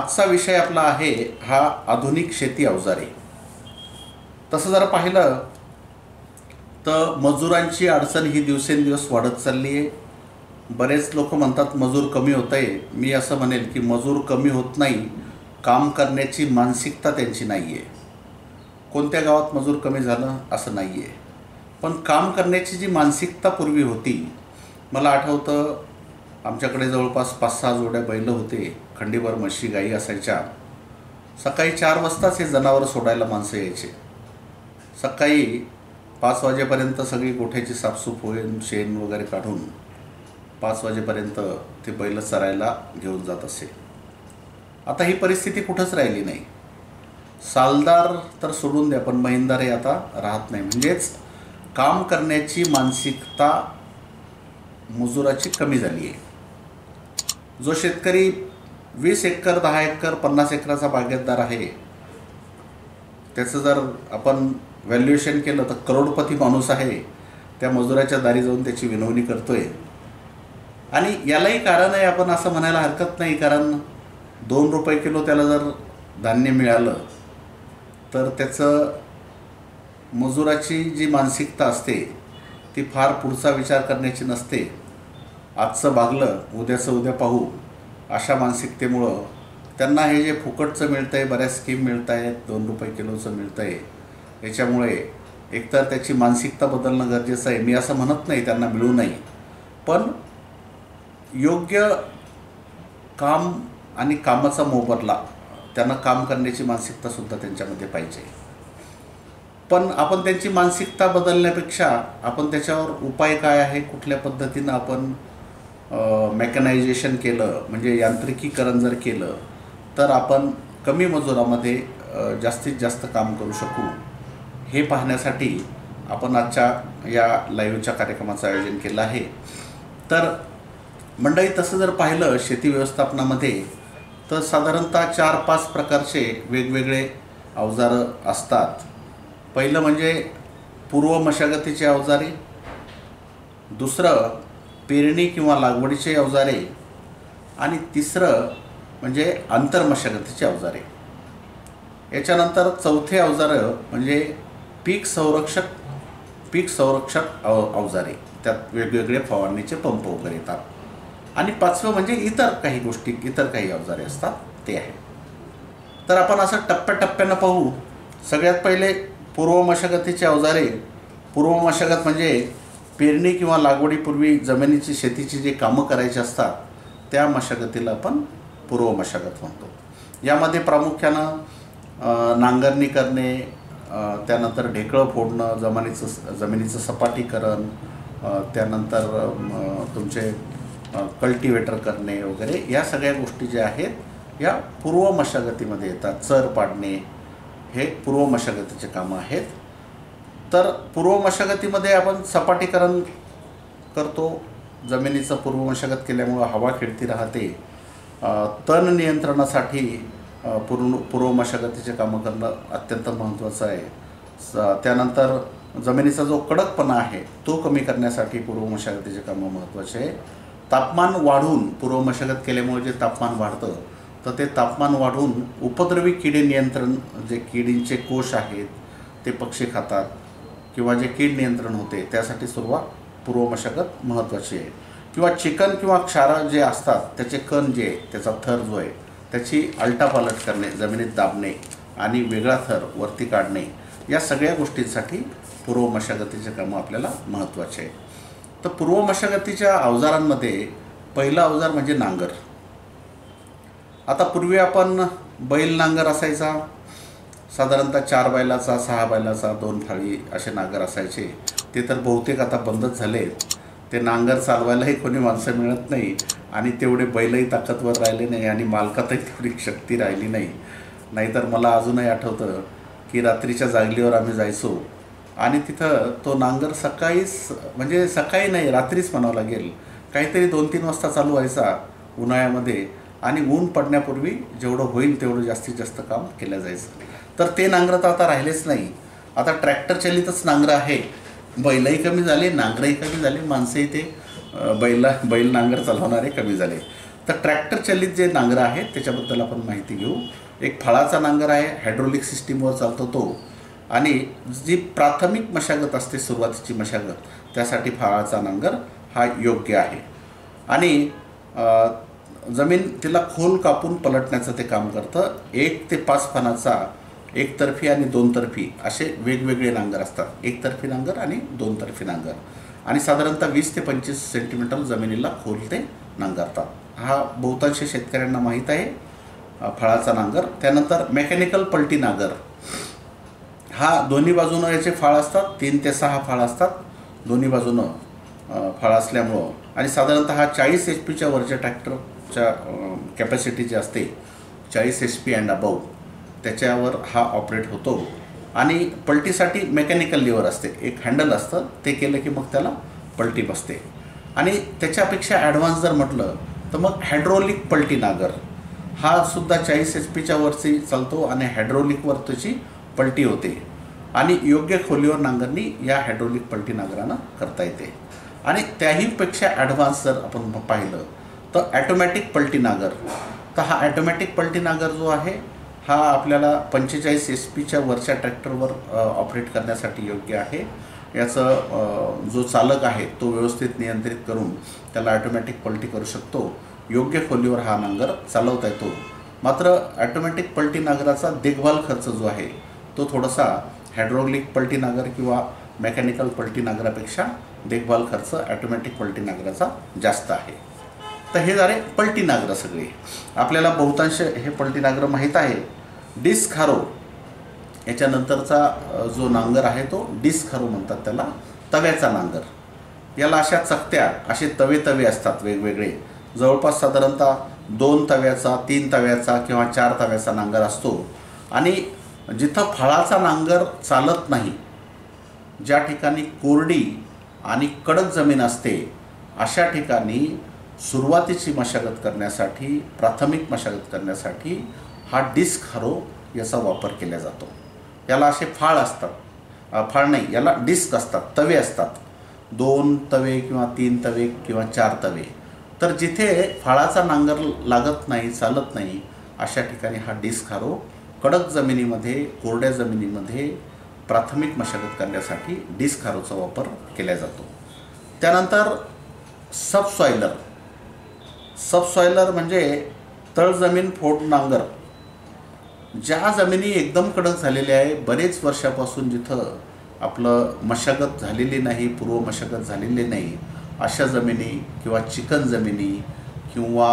आजचा विषय आपला आहे हा आधुनिक शेती अवजारे। तसं जर पाहिलं तर मजुरांची अडचण ही दिवसेंदिवस वाढत चालली आहे। बरेच लोक म्हणतात मजूर कमी होत आहे। मी असं म्हणेल की मजूर कमी होत नाही, काम करण्याची मानसिकता त्यांची नाही आहे। कोणत्या गावात मजूर कमी झालं असं नाही आहे, पण काम करण्याची जी मानसिकता पूर्वी होती, मला आठवतं आमच्याकडे जवळपास 5-6 जोड्या बैल होते, खंडीभर म्हशी गाई असायच्या। सकाळी 4 वाजताच हे जनावरं सोडायला माणसं यायचे। सकाळी 5 वाजेपर्यंत सगळी गोठ्याची साफसूफ होईल, शेण वगैरे काढून 5 वाजेपर्यंत ते बैल चरायला घेऊन जात असे। आता ही परिस्थिती कुठंच राहिली नाही। सालदार तर सोडून द्या, पण महिंदार हे आता राहत नाही। म्हणजेच काम करण्याची मानसिकता मजुराची कमी झाली आहे। जो शेतकरी 20 एकर 10 एकर 50 एकराचा बागायतदार आहे, त्याचं जर आपण व्हॅल्युएशन केलं तर करोडपती माणूस आहे। त्या मजुराच्या दारी जाऊन त्याची विनवणी करतोय, आणि यालाही कारण आहे, आपण असं म्हणायला हरकत नाही। कारण 2 रुपये किलो त्याला जर धान्य मिळालं तर त्याचं मजुराची जी मानसिकता असते ती फार पुढचा विचार करण्याची नसते। आजचं भागलं उद्याचं उद्या पाहू, अशा मानसिकतेमुळं त्यांना हे जे फुकटचं मिळतं आहे, बऱ्याच स्कीम मिळत आहेत, 2 रुपये किलोचं मिळतं आहे, याच्यामुळे एकतर त्याची मानसिकता बदलणं गरजेचं आहे। मी असं म्हणत नाही त्यांना मिळू नाही, पण योग्य काम आणि कामाचा मोबदला, त्यांना काम करण्याची मानसिकतासुद्धा त्यांच्यामध्ये पाहिजे। पण आपण त्यांची मानसिकता बदलण्यापेक्षा आपण त्याच्यावर उपाय काय आहे, कुठल्या पद्धतीनं आपण मेकॅनायझेशन केलं, म्हणजे यांत्रिकीकरण जर केलं तर आपण कमी मजुरामध्ये जास्तीत जास्त काम करू शकू, हे पाहण्यासाठी आपण आजच्या या लाईव्हच्या कार्यक्रमाचं आयोजन केलं आहे। तर मंडळी, तसं जर पाहिलं शेती व्यवस्थापनामध्ये तर साधारणतः 4-5 प्रकारचे वेगवेगळे अवजारं असतात। पहिलं म्हणजे पूर्व मशागतीचे अवजारे, दुसरं पेरणी किंवा लागवडीचे अवजारे, आणि तिसरं म्हणजे आंतरमशागतीचे अवजारे। याच्यानंतर चौथे अवजारं म्हणजे पीक संरक्षक अवजारे, त्यात वेगवेगळे फवारणीचे पंप वगैरे येतात, आणि 5वं म्हणजे इतर काही गोष्टी, इतर काही अवजारे असतात ते आहे। तर आपण असं टप्प्याटप्प्यानं पाहू। सगळ्यात पहिले पूर्व मशागतीचे अवजारे। पूर्व मशागत म्हणजे पेरणी किंवा लागवडीपूर्वी जमिनीची शेतीची जे कामं करायची असतात त्या मशागतीला आपण पूर्व मशागत म्हणतो। यामध्ये प्रामुख्यानं नांगरणी करणे, त्यानंतर ढेकळं फोडणं, जमिनीचं सपाटीकरण, त्यानंतर तुमचे कल्टिवेटर करणे वगैरे, या सगळ्या गोष्टी ज्या आहेत या पूर्व मशागतीमध्ये येतात। चर पाडणे हे पूर्व मशागतीचे कामं आहेत। तर पूर्व मशागतीमध्ये आपण सपाटीकरण करतो। जमिनीचं पूर्व मशागत केल्यामुळं हवा खेळती राहते। तण नियंत्रणासाठी पूर्व मशागतीचे कामं करणं अत्यंत महत्त्वाचं आहे। त्यानंतर जमिनीचा जो कडकपणा आहे तो कमी करण्यासाठी पूर्व मशागतीचे कामं महत्त्वाचे आहे। तापमान वाढून पूर्व मशागत केल्यामुळे जे तापमान वाढतं तर ते तापमान वाढून उपद्रवी किडे नियंत्रण, जे किडींचे कोष आहेत ते पक्षी खातात किंवा जे कीड नियंत्रण होते त्यासाठी पूर्व मशागत महत्त्वाची आहे। किंवा चिकन किंवा क्षार जे असतात त्याचे कण जे, त्याचा थर जो आहे त्याची आलटापालट करणे, जमिनीत दाबणे आणि वेगळा थर वरती काढणे, या सगळ्या गोष्टींसाठी पूर्व मशागतीचे कामं आपल्याला महत्त्वाचे आहे। तर पूर्व मशागतीच्या अवजारांमध्ये पहिलं अवजार म्हणजे नांगर। आता पूर्वी आपण बैल नांगर असायचा, साधारणतः 4 बैलाचा, 6 बैलाचा, 2 फाळी असे नांगर असायचे। ते तर बहुतेक आता बंदच झाले। ते नांगर चालवायलाही कोणी माणसं मिळत नाही, आणि तेवढे बैलही ताकदवर राहिले नाही, आणि मालकातही तेवढी शक्ती राहिली नाही। नाहीतर मला अजूनही आठवतं की रात्रीच्या जागलीवर आम्ही जायचो, आणि तिथं तो नांगर सकाळीच, म्हणजे सकाळी नाही रात्रीच म्हणावं लागेल, काहीतरी 2-3 वाजता चालू व्हायचा उन्हाळ्यामध्ये, आणि ऊन पडण्यापूर्वी जेवढं होईल तेवढं जास्तीत जास्त काम केलं जायचं। तर ते नांगरं तर आता राहिलेच नाही। आता ट्रॅक्टर चालितच नांगरं आहे। बैलही कमी झाले, नांगरही कमी झाले, माणसंही ते बैल नांगर चालवणारे कमी झाले। तर ट्रॅक्टर चलित जे नांगर आहेत त्याच्याबद्दल आपण माहिती घेऊ. एक फळाचा नांगर आहे, हायड्रोलिक सिस्टीमवर चालतो तो. आणि जी प्राथमिक मशागत असते, सुरुवातीची मशागत, त्यासाठी फळाचा नांगर हा योग्य आहे. आणि जमीन तिला खोल कापून पलटण्याचं ते काम करतं. 1 ते 5 फणाचा एकतर्फी आणि दोनतर्फी असे वेगवेगळे नांगर असतात. एकतर्फी नांगर आणि दोनतर्फी नांगर. आणि साधारणतः 20 ते 25 सेंटीमीटर जमिनीला खोल ते नांगरतात. हा बहुतांश शेतकऱ्यांना माहीत आहे फळाचा नांगर. त्यानंतर मेकॅनिकल पलटी नांगर. हा दोन्ही बाजूनं याचे फाळ असतात. 3 ते 6 फाळ असतात दोन्ही बाजूनं फाळ असल्यामुळं. आणि साधारणतः हा 40 HP वरच्या ट्रॅक्टरच्या कॅपॅसिटी जी असते 40 HP अँड अबव, त्याच्यावर हा ऑपरेट होतो. आणि पलटीसाठी मेकॅनिकल लिव्हर असते, एक हँडल असतं, ते केलं की मग त्याला पलटी बसते. आणि त्याच्यापेक्षा ॲडव्हान्स जर म्हटलं तर मग हायड्रोलिक पलटी नांगर. हा सुद्धा 40 HP वरची चालतो आणि हायड्रोलिकवर त्याची पलटी होते. आणि योग्य खोलीवर नांगरणी या हायड्रोलिक पलटी नांगरानं करता येते. आणि त्याहीपेक्षा ॲडव्हान्स जर आपण पाहिलं तर ॲटोमॅटिक पलटी नांगर. तर हा ॲटोमॅटिक पलटी नांगर जो आहे हा आपल्याला 45 HP वरच्या ट्रॅक्टरवर ऑपरेट करण्यासाठी योग्य आहे. याचं जो चालक आहे तो व्यवस्थित नियंत्रित करून त्याला ॲटोमॅटिक पलटी करू शकतो. योग्य खोलीवर हा नांगर चालवता येतो. मात्र ॲटोमॅटिक पलटी नांगराचा देखभाल खर्च जो आहे तो थोडासा हायड्रोलिक पलटी नांगर किंवा मेकॅनिकल पलटी नांगरापेक्षा देखभाल खर्च ॲटोमॅटिक पलटी नांगराचा जास्त आहे. तर हे झाले पलटी नांगर सगळे. आपल्याला बहुतांश हे पलटी नांगर माहीत आहे. डिस्क हारो याच्यानंतरचा जो नांगर आहे तो डिस्क हारो म्हणतात त्याला, तव्याचा नांगर. याला अशा चकत्या, असे तवे असतात वेगवेगळे. जवळपास साधारणतः 2 तव्याचा, 3 तव्याचा किंवा 4 तव्याचा नांगर असतो. आणि जिथं फळाचा नांगर चालत नाही, ज्या ठिकाणी कोरडी आणि कडक जमीन असते, अशा ठिकाणी सुरुवातीची मशागत करण्यासाठी, प्राथमिक मशागत करण्यासाठी हा डिस्क हारो याचा वापर केला जातो. याला असे फाळ असतात, फाळ नाही, याला डिस्क असतात, तवे असतात. 2 तवे किंवा 3 तवे किंवा 4 तवे. तर जिथे फाळाचा नांगर लागत नाही, चालत नाही, अशा ठिकाणी हा डिस्क हारो कडक जमिनीमध्ये, कोरड्या जमिनीमध्ये प्राथमिक मशागत करण्यासाठी डिस्क हारोचा वापर केला जातो. त्यानंतर सबसॉइलर. सबसॉइलर म्हणजे तळजमीन फोड नांगर. ज्या जमिनी एकदम कडक झालेल्या आहे, बरेच वर्षापासून जिथं आपलं मशागत झालेली नाही, पूर्व मशागत झालेली नाही, अशा जमिनी किंवा चिकन जमिनी किंवा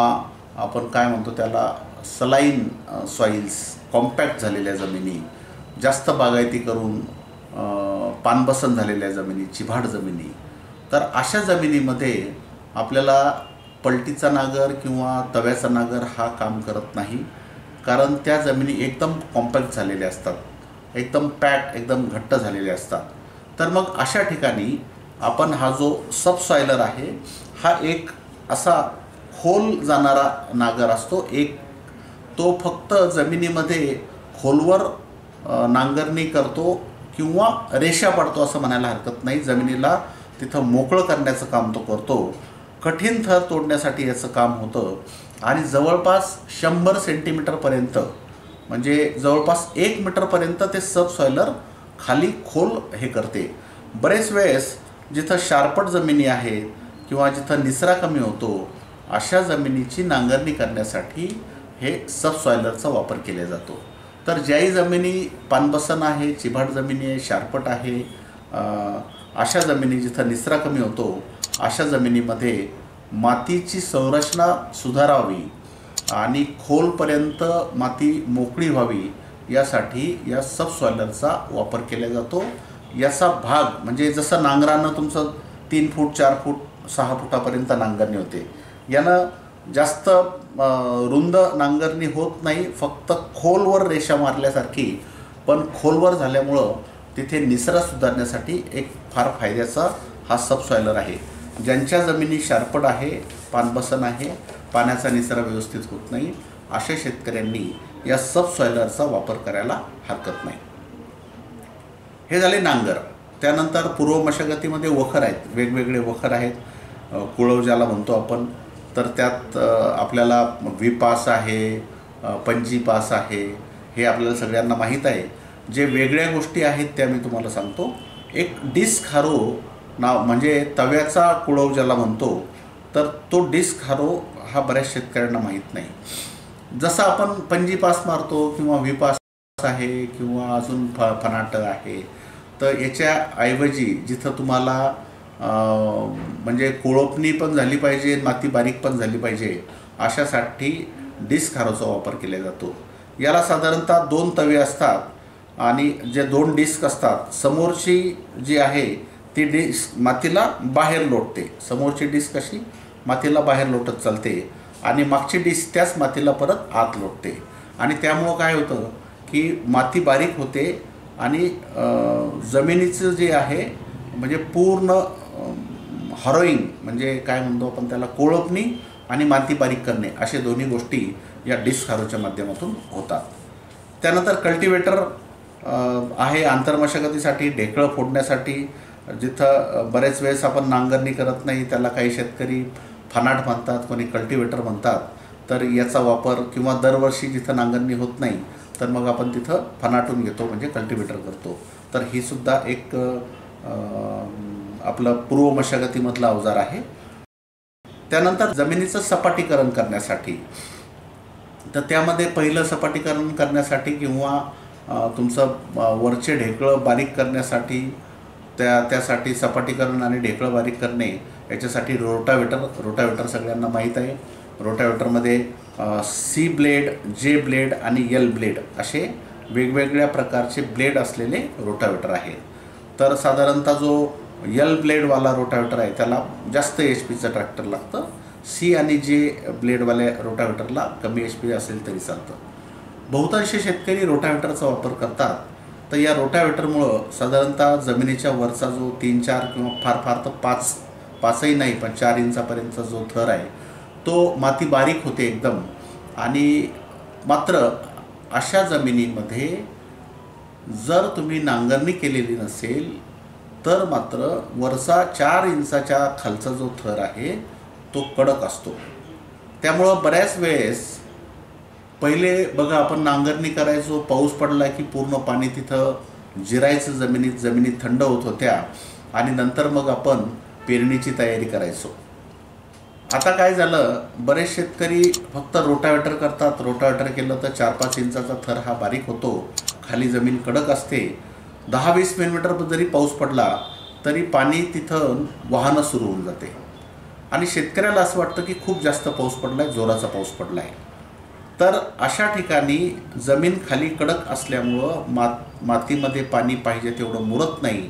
आपण काय म्हणतो त्याला सलाईन सॉइल्स, कॉम्पॅक्ट झालेल्या जमिनी, जास्त बागायती करून पानबसन झालेल्या जमिनी, चिभाड जमिनी, तर अशा जमिनीमध्ये आपल्याला पलटीचा नांगर किंवा तव्याचा नांगर हा काम करत नाही. कारण त्या जमिनी एकदम कॉम्पॅक्ट झालेल्या असतात, एकदम पॅक, एकदम घट्ट झालेले असतात. तर मग अशा ठिकाणी आपण हा जो सबसॉइलर आहे हा एक असा खोल जाणारा नांगर असतो. एक तो फक्त जमिनीमध्ये खोलवर नांगरणी करतो किंवा रेषा पाडतो असं म्हणायला हरकत नाही. जमिनीला तिथं मोकळं करण्याचं काम तो करतो. कठीण थर तोडण्यासाठी याचं काम होतं. आणि जवळपास 100 सेंटीमीटरपर्यंत म्हणजे जवळपास 1 मीटरपर्यंत ते सबसॉइलर खाली खोल हे करते. बरेच वेळेस जिथं शारपट जमिनी आहेत किंवा जिथं निचरा कमी होतो अशा जमिनीची नांगरणी करण्यासाठी हे सबसॉइलरचा वापर केला जातो. तर ज्याही जमिनी पानबसन आहे, चिभाड जमिनी आहे, शारपट आहे, अशा जमिनी जिथं निचरा कमी होतो अशा जमिनीमध्ये मातीची संरचना सुधारावी आणि खोलपर्यंत माती मोकळी व्हावी यासाठी या सबसॉइलरचा वापर केला जातो. याचा भाग म्हणजे जसं नांगरानं तुमचं 3 फूट, 4 फूट, 6 फुटापर्यंत नांगरणी होते, यानं जास्त रुंद नांगरणी होत नाही, फक्त खोलवर रेषा मारल्यासारखी. पण खोलवर झाल्यामुळं तिथे निचरा सुधारण्यासाठी एक फार फायद्याचा हा सबसॉइलर आहे. ज्यांच्या जमिनी शारपट आहे, पानबसन आहे, पाण्याचा निचरा व्यवस्थित होत नाही, अशा शेतकऱ्यांनी या सबसॉइलरचा वापर करायला हरकत नाही. हे झाले नांगर. त्यानंतर पूर्व मशागतीमध्ये वखर आहेत, वेगवेगळे वखर आहेत. कुळव ज्याला म्हणतो आपण, तर त्यात आपल्याला विपास आहे, पंजी पास आहे, हे आपल्याला सगळ्यांना माहीत आहे. जे वेगळ्या गोष्टी आहेत त्या मी तुम्हाला सांगतो. एक डिस्क हारो नाव म्हणजे तव्याचा कुळव ज्याला म्हणतो, तर तो डिस्क हारो हा बऱ्याच शेतकऱ्यांना माहीत नाही. जसं आपण पंजी पास मारतो किंवा विपास आहे किंवा अजून फनाट आहे, तर याच्याऐवजी जिथं तुम्हाला म्हणजे कोळपणी पण झाली पाहिजे, माती बारीक पण झाली पाहिजे, अशासाठी डिस्क हारोचा वापर केला जातो. याला साधारणतः 2 तवे असतात आणि जे 2 डिस्क असतात, समोरची जी आहे ती डिस्क मातीला बाहेर लोटते. समोरची डिस्क कशी मातीला बाहेर लोटत चालते आणि मागची डिस्क त्याच मातीला परत आत लोटते. आणि त्यामुळं काय होतं की माती बारीक होते आणि जमिनीचं जे आहे म्हणजे पूर्ण हरोईंग म्हणजे काय म्हणतो आपण त्याला, कोळपणी आणि माती बारीक करणे, असे दोन्ही गोष्टी या डिस्क हारोच्या माध्यमातून होतात. त्यानंतर कल्टिवेटर आहे आंतरमशागतीसाठी, ढेकळं फोडण्यासाठी. जिथं बरेच वेळेस आपण नांगरणी करत नाही, त्याला काही शेतकरी फनाट म्हणतात, कोणी कल्टिवेटर म्हणतात. तर याचा वापर किंवा दरवर्षी जिथं नांगरणी होत नाही तर मग आपण तिथं फनाटून घेतो, म्हणजे कल्टिवेटर करतो. तर ही सुद्धा एक आपलं पूर्व मशागतीमधलं अवजार आहे. त्यानंतर जमिनीचं सपाटीकरण करण्यासाठी, तर त्यामध्ये पहिलं सपाटीकरण करण्यासाठी किंवा तुमचं वरचे ढेकळं बारीक करण्यासाठी, त्यासाठी सपाटीकरण आणि ढेकळं बारीक करणे याच्यासाठी रोटावेटर सगळ्यांना माहीत आहे. रोटावेटरमध्ये सी ब्लेड, जे ब्लेड आणि एल ब्लेड असे वेगवेगळ्या प्रकारचे ब्लेड असलेले रोटावेटर आहे. तर साधारणतः जो एल ब्लेडवाला रोटावेटर आहे त्याला जास्त HP ट्रॅक्टर लागतं. सी आणि जे ब्लेडवाल्या रोटावेटरला कमी HP असेल तरी चालतं. बहुतांश शेतकरी रोटावेटरचा वापर करतात. तर या रोटावेटरमुळं साधारणतः जमिनीच्या वरचा जो 3-4 किंवा फार तर 5ही नाही पण 4 इंचापर्यंतचा जो थर आहे तो माती बारीक होते एकदम. आणि मात्र अशा जमिनीमध्ये जर तुम्ही नांगरणी केलेली नसेल तर मात्र वरचा 4 इंचाच्या खालचा जो थर आहे तो कडक असतो. त्यामुळं बऱ्याच वेळेस पहिले बघा आपण नांगरणी करायचो, पाऊस पडला की पूर्ण पाणी तिथं जिरायचं जमिनीत थंड होत होत्या आणि नंतर मग आपण पेरणीची तयारी करायचो. आता काय झालं, बरेच शेतकरी फक्त रोटावेटर करतात. रोटावेटर केलं तर 4-5 इंचाचा थर हा बारीक होतो, खाली जमीन कडक असते. 10-20 मिलीमीटर जरी पाऊस पडला तरी पाणी तिथं वाहनं सुरू होऊन जाते आणि शेतकऱ्याला असं वाटतं की खूप जास्त पाऊस पडला आहे, जोराचा पाऊस पडला आहे. तर अशा ठिकाणी जमीन खाली कडक असल्यामुळं मातीमध्ये पाणी पाहिजे तेवढं मुरत नाही.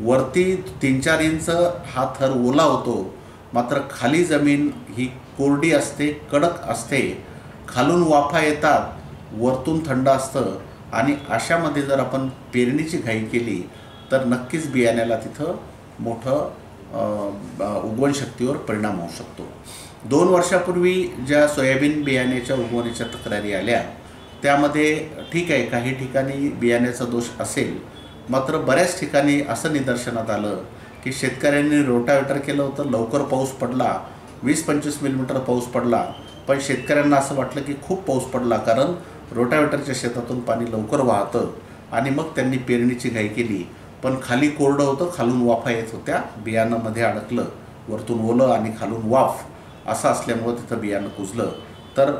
वरती 3-4 इंच हा थर ओला होतो, मात्र खाली जमीन ही कोरडी असते, कडक असते. खालून वाफा येतात, वरतून थंड असतं आणि अशामध्ये जर आपण पेरणीची घाई केली तर नक्कीच बियाण्याला तिथं मोठं उगवण शक्तीवर परिणाम होऊ शकतो. 2 वर्षापूर्वी ज्या सोयाबीन बियाण्याच्या उगवणीच्या तक्रारी आल्या त्यामध्ये ठीक आहे, काही ठिकाणी बियाण्याचा दोष असेल, मात्र बऱ्याच ठिकाणी असं निदर्शनात आलं की शेतकऱ्यांनी रोटावेटर केलं होतं, लवकर पाऊस पडला, 20-25 मिलीमीटर पाऊस पडला, पण शेतकऱ्यांना असं वाटलं की खूप पाऊस पडला कारण रोटावेटरच्या शेतातून पाणी लवकर वाहतं आणि मग त्यांनी पेरणीची घाई केली. पण खाली कोरडं होतं, खालून वाफा येत होत्या, बियाणं मध्ये अडकलं, वरतून ओलं आणि खालून वाफ असं असल्यामुळं तिथं बियाणं कुजलं. तर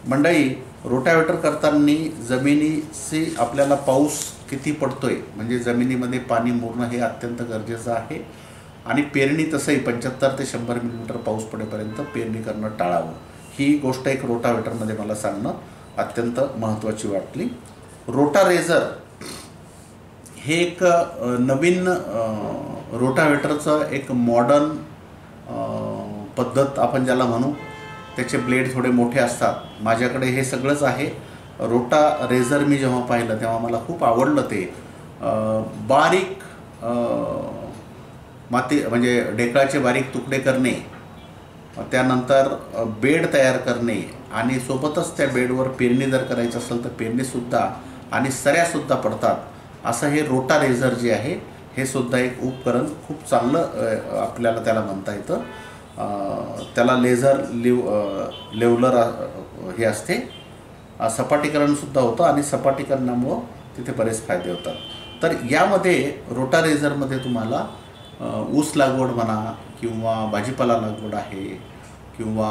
मंडळी, रोटावेटर करताना जमिनीची आपल्याला पाऊस किती पडतोय म्हणजे जमिनीमध्ये पाणी मुरणं हे अत्यंत गरजेचं आहे. आणि पेरणी तसंही 75 ते 100 मिलीमीटर पाऊस पडेपर्यंत पेरणी करणं टाळावं. ही गोष्ट एक रोटावेटरमध्ये मला सांगणं अत्यंत महत्त्वाची वाटली. रोटारेझर हे एक नवीन रोटावेटरचं एक मॉडर्न पद्धत आपण ज्याला म्हणू. त्याचे ब्लेड थोडे मोठे असतात. माझ्याकडे हे सगळंच आहे. रोटारेझर मी जेव्हा पाहिलं तेव्हा मला खूप आवडलं. ते बारीक माती म्हणजे ढेकळाचे बारीक तुकडे करणे, त्यानंतर बेड तयार करणे आणि सोबतच त्या बेडवर पेरणी जर करायचं असेल तर पेरणीसुद्धा आणि सऱ्यासुद्धा पडतात. असं हे रोटारेझर जे आहे हे सुद्धा एक उपकरण खूप चांगलं आपल्याला त्याला म्हणता येतं. त्याला लेझर लेवलर हे असते, सपाटीकरणसुद्धा होतं आणि सपाटीकरणामुळं तिथे बरेच फायदे होतात. तर यामध्ये रोटारेझरमध्ये तुम्हाला ऊस लागवड म्हणा किंवा भाजीपाला लागवड आहे किंवा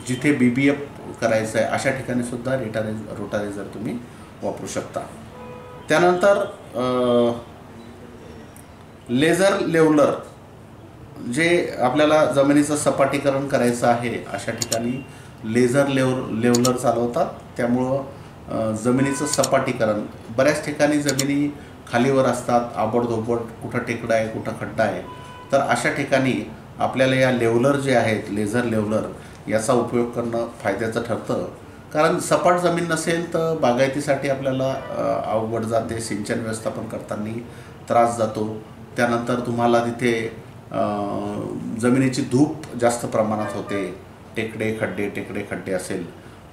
जिथे BBF करायचं आहे अशा ठिकाणीसुद्धा रोटारेझर तुम्ही वापरू शकता. त्यानंतर लेझर लेवलर, जे आपल्याला जमिनीचं सपाटीकरण करायचं आहे अशा ठिकाणी लेझर लेवलर चालवतात. त्यामुळं जमिनीचं सपाटीकरण, बऱ्याच ठिकाणी जमिनी खालीवर असतात, आबडधोबड, कुठं टेकडं आहे कुठं खड्डा आहे, तर अशा ठिकाणी आपल्याला या लेवलर जे आहेत, लेझर लेवलर, याचा उपयोग करणं फायद्याचं ठरतं. कारण सपाट जमीन नसेल तर बागायतीसाठी आपल्याला अवघड जाते, सिंचन व्यवस्थापन करताना त्रास जातो. त्यानंतर तुम्हाला तिथे जमिनीची धूप जास्त प्रमाणात होते, टेकडे खड्डे असेल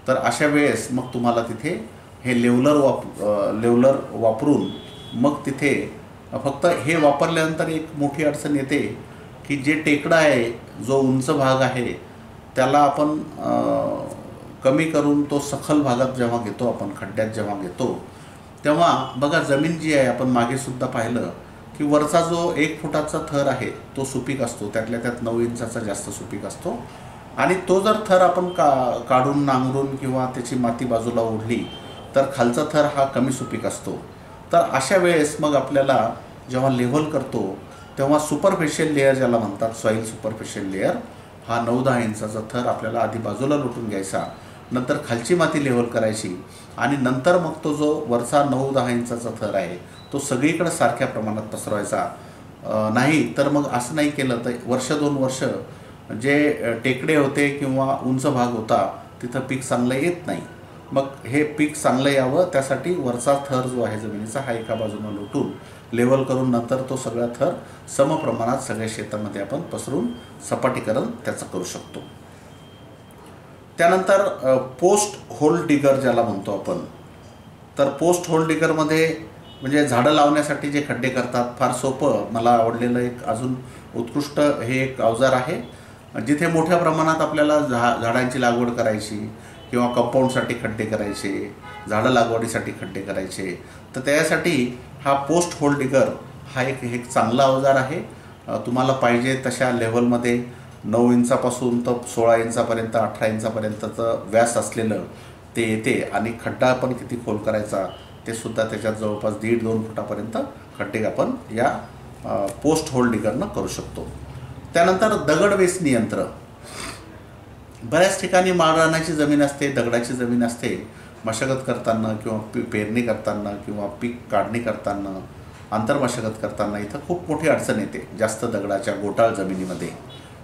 तर अशा वेळेस मग तुम्हाला तिथे हे लेवलर वापरून मग तिथे फक्त हे वापरल्यानंतर एक मोठी अडचण येते की जे टेकडा आहे, जो उंच भाग आहे, त्याला आपण कमी करून तो सखल भागात जेव्हा घेतो, आपण खड्ड्यात जेव्हा घेतो, तेव्हा बघा जमीन जी आहे, आपण मागेसुद्धा पाहिलं की वरचा जो 1 फुटाचा थर आहे तो सुपीक असतो, त्यातल्या त्यात 9 इंचाचा जास्त सुपीक असतो. आणि तो जर थर आपण काढून नांगरून किंवा त्याची माती बाजूला ओढली तर खालचा थर हा कमी सुपीक असतो. तर अशा वेळेस मग आपल्याला जेव्हा लेव्हल करतो तेव्हा सुपरफिशियल लेअर ज्याला म्हणतात, सॉईल सुपरफिशियल लेअर, हा 9-10 इंचाचा थर आपल्याला आधी बाजूला लुटून घ्यायचा, नंतर खालची माती लेव्हल करायची आणि नंतर मग तो जो वरचा 9-10 इंचाचा थर आहे तो सगळीकडे सारख्या प्रमाणात पसरवायचा. नाही तर मग असं नाही केलं तर वर्ष 2 वर्ष जे टेकडे होते किंवा उंच भाग होता तिथं पीक चांगलं येत नाही. मग हे पीक चांगलं यावं त्यासाठी वरचा थर जो आहे जमिनीचा हा एका बाजूनं लुटून लेवल करून नंतर तो सगळा थर समप्रमाणात सगळ्या शेतामध्ये आपण पसरून सपाटीकरण त्याचं करू शकतो. त्यानंतर पोस्ट होल डिगर ज्याला म्हणतो आपण, तर पोस्ट होल डिगरमध्ये म्हणजे झाडं लावण्यासाठी जे खड्डे करतात, फार सोपं मला आवडलेलं एक अजून उत्कृष्ट हे एक अवजार आहे. जिथे मोठ्या प्रमाणात आपल्याला झाडांची लागवड करायची किंवा कंपाऊंडसाठी खड्डे करायचे, झाडं लागवडीसाठी खड्डे करायचे, तर त्यासाठी हा पोस्ट होल डिगर हा एक चांगला अवजार आहे. तुम्हाला पाहिजे तशा लेव्हलमध्ये 9 इंचापासून तर 16 इंचापर्यंत 18 इंचापर्यंतचं व्यास असलेलं ते येते आणि खड्डा आपण किती खोल करायचा ते सुद्धा त्याच्यात जवळपास 1.5-2 फुटापर्यंत खड्डे आपण या पोस्ट होल डिगरनं करू शकतो. त्यानंतर दगड वेचणी यंत्र, बऱ्याच ठिकाणी माळरानाची जमीन असते, दगडाची जमीन असते. मशागत करताना किंवा पेरणी करताना किंवा पीक काढणी करताना, आंतरमशागत करताना इथं खूप मोठी अडचण येते जास्त दगडाच्या गोटाळ जमिनीमध्ये.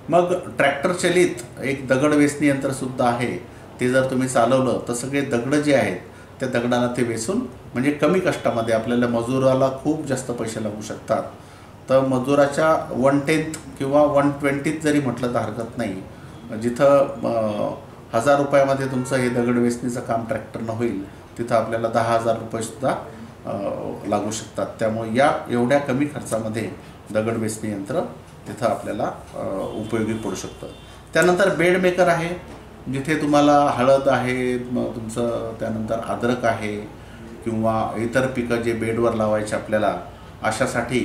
मग ट्रॅक्टर चलित एक दगड वेचणी यंत्रसुद्धा आहे. ते जर तुम्ही चालवलं तर सगळे दगडं जे आहेत त्या दगडांना ते वेचून म्हणजे कमी कष्टामध्ये आपल्याला मजुराला खूप जास्त पैसे लागू शकतात. तर मजुराच्या 1/10 किंवा 1/20 जरी म्हटलं तर हरकत नाही. जिथं 1000 रुपयामध्ये तुमचं हे दगड वेचणीचं काम ट्रॅक्टरनं होईल तिथं आपल्याला 10,000 रुपयेसुद्धा लागू शकतात. त्यामुळे या एवढ्या कमी खर्चामध्ये दगड वेचणी यंत्र तिथं आपल्याला उपयोगी पडू शकतं. त्यानंतर बेड मेकर आहे, जिथे तुम्हाला हळद आहे तुमचं, त्यानंतर अद्रक आहे किंवा इतर पिकं जे बेडवर लावायचे आपल्याला, अशासाठी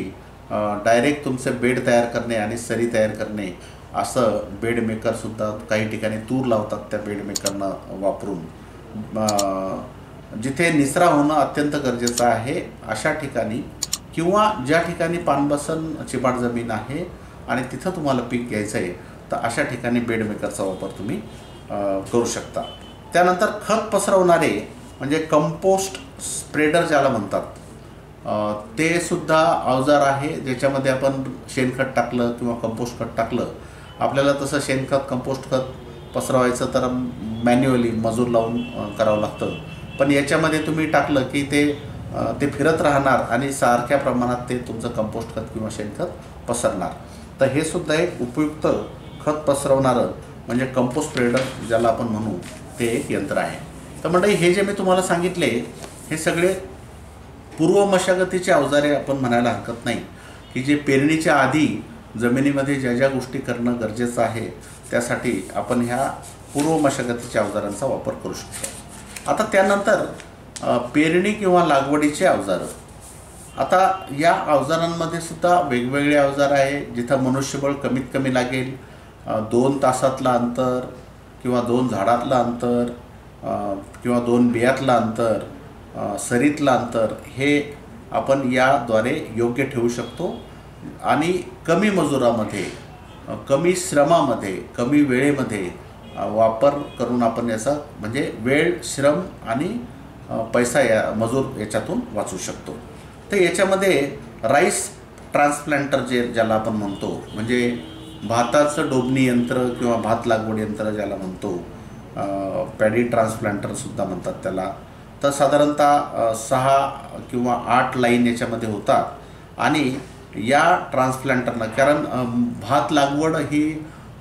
डायरेक्ट तुमचे बेड तयार करणे आणि सरी तयार करणे असं बेड मेकरसुद्धा काही ठिकाणी तूर लावतात त्या बेड मेकरनं वापरून. जिथे निचरा होणं अत्यंत गरजेचं आहे अशा ठिकाणी किंवा ज्या ठिकाणी पानबसन चिबाड जमीन आहे आणि तिथं तुम्हाला पीक घ्यायचं आहे तर अशा ठिकाणी बेड मेकरचा वापर तुम्ही करू शकता. त्यानंतर खत पसरवणारे म्हणजे कंपोस्ट स्प्रेडर ज्याला म्हणतात, ते सुद्धा अवजार आहे. ज्याच्यामध्ये आपण शेणखत टाकलं किंवा कंपोस्ट खत टाकलं, आपल्याला तसं शेणखत कंपोस्ट खत पसरवायचं तर मॅन्युअली मजूर लावून करावं लागतं. पण याच्यामध्ये तुम्ही टाकलं की ते फिरत राहणार आणि सारख्या प्रमाणात ते तुमचं कंपोस्ट खत किंवा शेणखत पसरणार. तर हे सुद्धा एक उपयुक्त खत पसरवणारं म्हणजे कंपोस्ट स्प्रेडर ज्याला आपण म्हणू ते एक यंत्र आहे. तर मंडळी, हे जे मी तुम्हाला सांगितले हे सगळे पूर्व मशागतीचे अवजारे आपण म्हणायला हरकत नाही की जे पेरणीच्या आधी जमिनीमध्ये ज्या ज्या गोष्टी करणं गरजेचं आहे त्यासाठी आपण ह्या पूर्व मशागतीच्या अवजारांचा वापर करू शकतो. आता त्यानंतर पेरणी किंवा लागवडीचे अवजारं. आता या अवजारांमध्ये सुद्धा वेगवेगळे अवजार आहे. जिथं मनुष्यबळ कमीत कमी लागेल, 2 तासातलं अंतर किंवा 2 झाडातलं अंतर किंवा 2 बियातलं अंतर, सरीतलं अंतर हे आपण याद्वारे योग्य ठेवू शकतो. आणि कमी मजुरामध्ये, कमी श्रमामध्ये, कमी वेळेमध्ये वापर करून आपण याचा म्हणजे वेळ, श्रम आणि पैसा या मजूर याच्यातून वाचू शकतो. तर याच्यामध्ये राईस ट्रान्सप्लांटर ज्याला आपण म्हणतो, म्हणजे भाताचं डोबणी यंत्र किंवा भात लागवड यंत्र ज्याला म्हणतो, पॅडी ट्रान्सप्लांटरसुद्धा म्हणतात त्याला. तर साधारणतः 6 किंवा 8 लाईन याच्यामध्ये होतात. आणि या ट्रान्सप्लांटरनं, कारण भात लागवड ही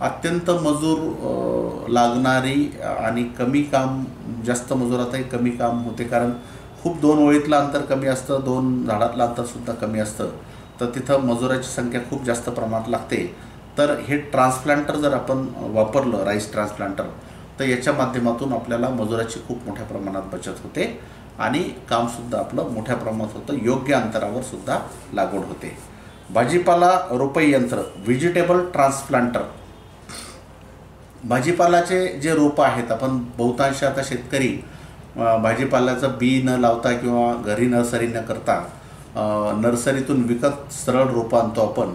अत्यंत मजूर लागणारी आणि कमी काम, जास्त मजुरातही कमी काम होते, कारण खूप 2 ओळीतलं अंतर कमी असतं, 2 झाडातलं अंतरसुद्धा कमी असतं. तर तिथं मजुराची संख्या खूप जास्त प्रमाणात लागते. तर हे ट्रान्सप्लांटर जर आपण वापरलं, राईस ट्रान्सप्लांटर, तर याच्या माध्यमातून आपल्याला मजुराची खूप मोठ्या प्रमाणात बचत होते आणि कामसुद्धा आपलं मोठ्या प्रमाणात होतं. योग्य अंतरावर सुद्धा लागवड होते. भाजीपाला रोपई यंत्र, व्हेजिटेबल ट्रान्सप्लांटर. भाजीपालाचे जे रोपं आहेत, आपण बहुतांश आता शेतकरी भाजीपाल्याचं बी न लावता किंवा घरी नर्सरी न करता नर्सरीतून विकत सरळ रोपं आणतो आपण,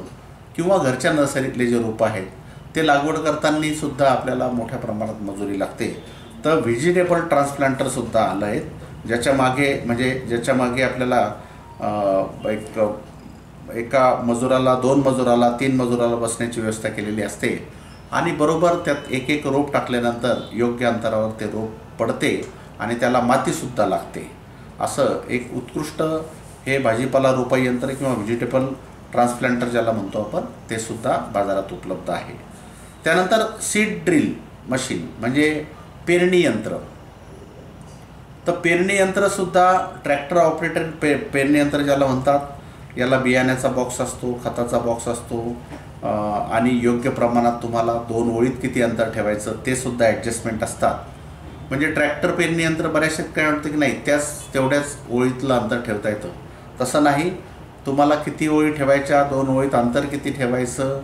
किंवा घरच्या नर्सरीतले जे रोपं आहेत ते लागवड करताना सुद्धा आपल्याला मोठ्या प्रमाणात मजुरी लागते. तर व्हेजिटेबल ट्रान्सप्लांटरसुद्धा आलं आहेत, ज्याच्या मागे आपल्याला एका मजुराला, 2 मजुराला, 3 मजुराला बसण्याची व्यवस्था केलेली असते. आणि बरोबर त्यात एक एक रोप टाकल्यानंतर योग्य अंतरावर ते रोप पडते आणि त्याला मातीसुद्धा लागते. असं एक उत्कृष्ट हे भाजीपाला रोपई यंत्र किंवा व्हेजिटेबल ट्रान्सप्लांटर ज्याला म्हणतो आपण, ते सुद्धा बाजारात उपलब्ध आहे. त्यानंतर सीड ड्रिल मशीन म्हणजे पेरणी यंत्र. तर पेरणी यंत्रसुद्धा ट्रॅक्टर ऑपरेटेड पेरणी यंत्र ज्याला म्हणतात. याला बियाण्याचा बॉक्स असतो, खताचा बॉक्स असतो आणि योग्य प्रमाणात तुम्हाला 2 ओळीत किती अंतर ठेवायचं ते सुद्धा ॲडजस्टमेंट असतात. म्हणजे ट्रॅक्टर पेरणी यंत्र बऱ्याच शेतकऱ्यांना वाटतं की नाही तेवढ्याच ओळीतलं अंतर ठेवता येतं. तसं नाही. तुम्हाला किती ओळी ठेवायच्या, 2 ओळीत अंतर किती ठेवायचं,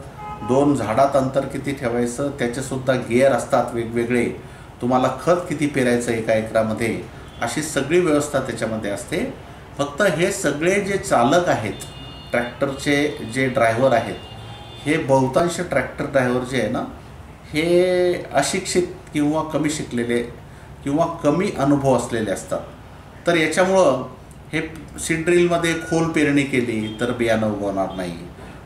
2 झाडात अंतर किती ठेवायचं, त्याचेसुद्धा गिअर असतात वेगवेगळे. तुम्हाला खत किती पेरायचं एका एकरामध्ये, अशी सगळी व्यवस्था त्याच्यामध्ये असते. फक्त हे सगळे जे चालक आहेत, ट्रॅक्टरचे जे ड्रायव्हर आहेत, हे बहुतांश ट्रॅक्टर ड्रायव्हर जे आहे ना, हे अशिक्षित किंवा कमी शिकलेले किंवा कमी अनुभव असलेले असतात. तर याच्यामुळं हे सीड ड्रिलमध्ये खोल पेरणी केली तर बियाणं उगवणार नाही.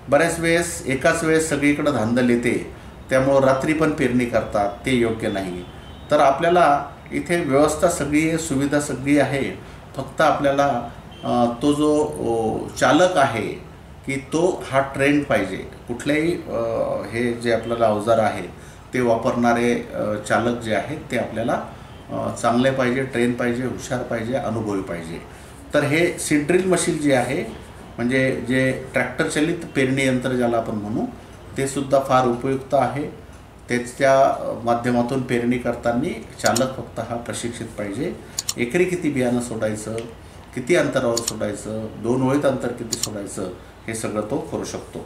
बऱ्याच वेळेस एकाच वेळेस सगळीकडं धांदल येते, त्यामुळं रात्री पण पेरणी करतात, ते योग्य नाही. तर आपल्याला इथे व्यवस्था सगळी आहे, सुविधा सगळी आहे. फक्त आपल्याला तो जो चालक आहे की तो हा ट्रेंड पाहिजे. कुठल्याही हे जे आपल्याला अवजार आहे ते वापरणारे चालक जे आहेत ते आपल्याला चांगले पाहिजे, ट्रेन पाहिजे, हुशार पाहिजे, अनुभवी पाहिजे. तर हे सीड ड्रिल मशीन जे आहे, म्हणजे जे ट्रॅक्टर चालित पेरणी यंत्र ज्याला आपण म्हणू, ते सुद्धा फार उपयुक्त आहे. त्याच्या माध्यमातून पेरणी करताना चालक फक्त हा प्रशिक्षित पाहिजे. एकरी किती बियाणं सोडायचं, किती अंतरावर सोडायचं, 2 ओळीत अंतर किती सोडायचं, हे सगळं तो करू शकतो.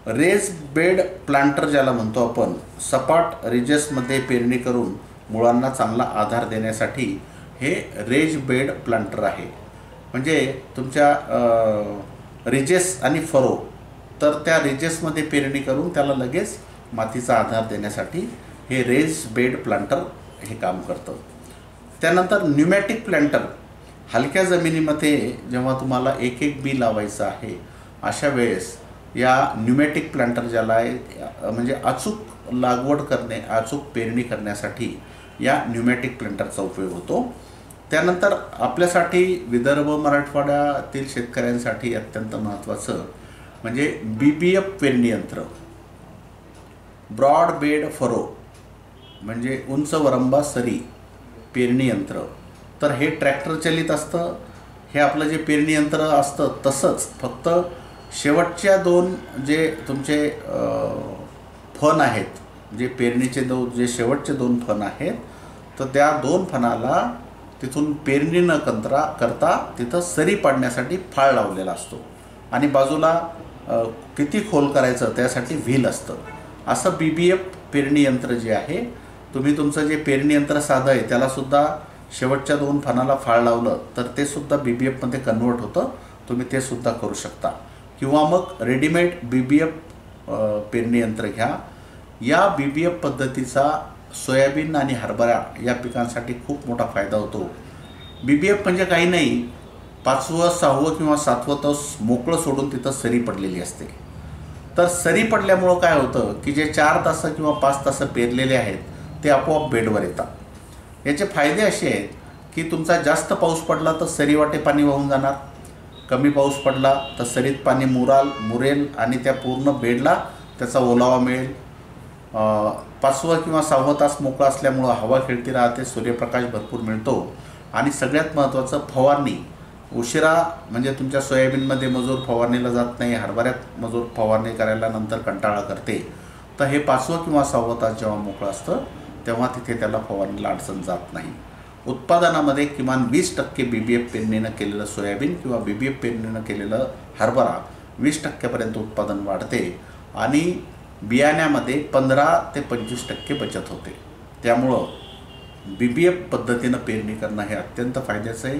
रेज बेड प्लांटर ज्याला म्हणतो आपण, सपाट रिजेसमध्ये पेरणी करून मुळांना चांगला आधार देण्यासाठी हे रेज बेड प्लांटर आहे. म्हणजे तुमच्या रिजेस आणि फरो, तर त्या रिजेसमध्ये पेरणी करून त्याला लगेच मातीचा आधार देण्यासाठी हे रेज बेड प्लांटर हे काम करतं. त्यानंतर न्यूमॅटिक प्लांटर, हलक्या जमिनीमध्ये जेव्हा तुम्हाला एक एक बी लावायचं आहे अशा वेळेस या न्यूमॅटिक प्लांटर ज्याला आहे, म्हणजे अचूक लागवड करणे, अचूक पेरणी करण्यासाठी या न्यूमॅटिक प्लांटरचा उपयोग होतो. त्यानंतर आपल्यासाठी विदर्भ मराठवाड्यातील शेतकऱ्यांसाठी अत्यंत महत्त्वाचं म्हणजे BBF पेरणी यंत्र, ब्रॉड बेड फरो म्हणजे उंच वरंबा सरी पेरणी यंत्र. तर हे ट्रॅक्टर चालित असतं. हे आपलं जे पेरणी यंत्र असतं तसंच, फक्त शेवटच्या दोन जे तुमचे फण आहेत, जे पेरणीचे जे शेवटचे दोन फण आहेत, तर त्या दोन फणाला तिथून पेरणी न करता तिथं सरी पाडण्यासाठी फाळ लावलेला असतो आणि बाजूला किती खोल करायचं त्यासाठी व्हील असतं. असं BBF पेरणी यंत्र जे आहे, तुम्ही तुमचं जे पेरणी यंत्र साधं आहे त्यालासुद्धा शेवटच्या दोन फणाला फाळ लावलं तर ते सुद्धा BBFमध्ये कन्वर्ट होतं. तुम्ही ते सुद्धा करू शकता. किंवा मग रेडीमेड BBF पेरणी यंत्र घ्या. या BBF पद्धतीचा सोयाबीन आणि हरभरा या पिकांसाठी खूप मोठा फायदा होतो. BBF म्हणजे काही नाही, 5वं 6वं किंवा 7वं तास मोकळं सोडून तिथं सरी पडलेली असते. तर सरी पडल्यामुळं काय होतं की जे 4 तास किंवा 5 तास पेरलेले आहेत ते आपोआप बेडवर येतात. याचे फायदे असे आहेत की तुमचा जास्त पाऊस पडला तर सरीवाटे पाणी वाहून जाणार, कमी पाऊस पडला तर सरीत पाणी मुरेल आणि त्या पूर्ण बेडला त्याचा ओलावा मिळेल. 5वं किंवा 6वं तास मोकळा असल्यामुळं हवा खेळती राहते, सूर्यप्रकाश भरपूर मिळतो आणि सगळ्यात महत्त्वाचं फवारणी उशिरा, म्हणजे तुमच्या सोयाबीनमध्ये मजूर फवारणीला जात नाही, हरभऱ्यात मजूर फवारणी करायला नंतर कंटाळा करते. तर हे 5वं किंवा 6वं तास जेव्हा मोकळं असतं तेव्हा तिथे त्याला फवारणीला अडचण जात नाही. उत्पादनामध्ये किमान 20% BBF पेरणीनं केलेलं सोयाबीन किंवा BBF पेरणीनं केलेलं हरभरा 20% उत्पादन वाढते आणि बियाण्यामध्ये 15 ते 25% बचत होते. त्यामुळं BBF पद्धतीनं पेरणी करणं हे अत्यंत फायद्याचं आहे.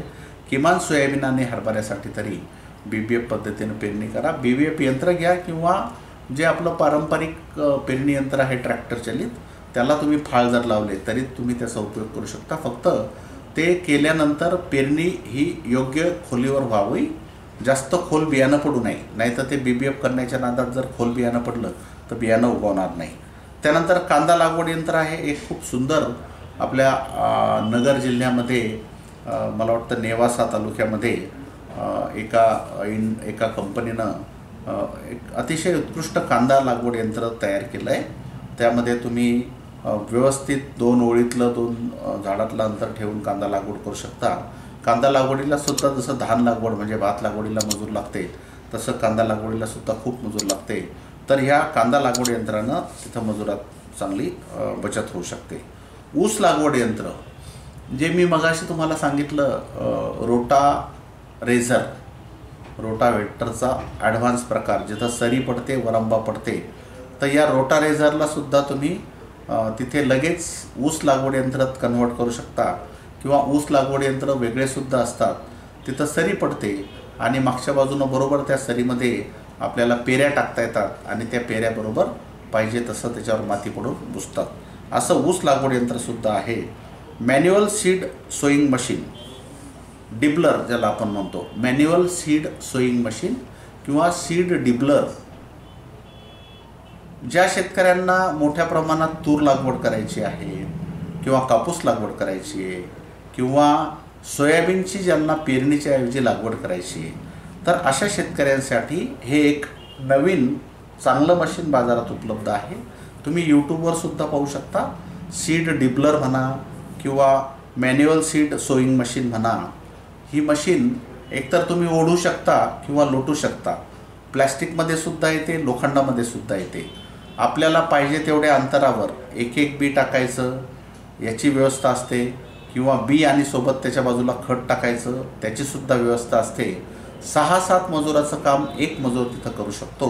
किमान सोयाबीन आणि हरभऱ्यासाठी तरी BBF पद्धतीनं पेरणी करा. BBF यंत्र घ्या किंवा जे आपलं पारंपरिक पेरणी यंत्र आहे ट्रॅक्टर चालित, त्याला तुम्ही फाळ जर लावले तरी तुम्ही त्याचा उपयोग करू शकता. फक्त ते केल्यानंतर पेरणी ही योग्य खोलीवर व्हावी, जास्त खोल बियाणं पडू नये, नाहीतर ते BBF करण्याच्या नादात जर खोल बियाणं पडलं तर बियाणं उगवणार नाही. त्यानंतर कांदा लागवड यंत्र आहे एक खूप सुंदर, आपल्या नगर जिल्ह्यामध्ये मला वाटतं नेवासा तालुक्यामध्ये एका कंपनीनं एक अतिशय उत्कृष्ट कांदा लागवड यंत्र तयार केलं आहे. त्यामध्ये तुम्ही व्यवस्थित 2 ओळीतलं 2 झाडातलं अंतर ठेवून कांदा लागवड करू शकता. कांदा लागवडीला सुद्धा जसं धान लागवड म्हणजे भात लागवडीला मजूर लागते, तसं कांदा लागवडीला सुद्धा खूप मजूर लागते. तर ह्या कांदा लागवड यंत्रानं तिथं मजुरात चांगली बचत होऊ शकते. ऊस लागवड यंत्र जे मी मगाशी तुम्हाला सांगितलं, रोटावेटरचा ॲडव्हान्स प्रकार, जिथं सरी पडते वरंबा पडते, तर या रोटारेझरला सुद्धा तुम्ही तिथे लगेच ऊस लागवड यंत्रात कन्वर्ट करू शकता. किंवा ऊस लागवड यंत्र वेगळे सुद्धा असतात, तिथं सरी पडते आणि मागच्या बाजूनं बरोबर त्या सरीमध्ये आपल्याला पेऱ्या टाकता येतात आणि त्या पेऱ्याबरोबर पाहिजे तसं त्याच्यावर माती पडून बुजतात. असं ऊस लागवड यंत्रसुद्धा आहे. Manual seed sowing machine, dibbler ज्याला आपण म्हणतो, मॅन्युअल सीड सोईंग मशीन किंवा सीड डिबलर. ज्या शेतकऱ्यांना मोठ्या प्रमाणात तूर लागवड करायची आहे किंवा कापूस लागवड करायची आहे किंवा सोयाबीनची ज्यांना पेरणीच्या ऐवजी लागवड करायची आहे, तर अशा शेतकऱ्यांसाठी हे एक नवीन चांगलं मशीन बाजारात उपलब्ध आहे. तुम्ही यूट्यूबवर सुद्धा पाहू शकता. सीड डिबलर म्हणा किंवा मॅन्युअल सीड सोईंग मशीन म्हणा. ही मशीन एकतर तुम्ही ओढू शकता किंवा लोटू शकता. प्लॅस्टिकमध्ये सुद्धा येते, लोखंडामध्ये सुद्धा येते. आपल्याला पाहिजे तेवढ्या अंतरावर एक बी टाकायचं याची व्यवस्था असते किंवा बी आणि सोबत त्याच्या बाजूला खत टाकायचं त्याचीसुद्धा व्यवस्था असते. 6-7 मजुराचं काम एक मजूर तिथं करू शकतो.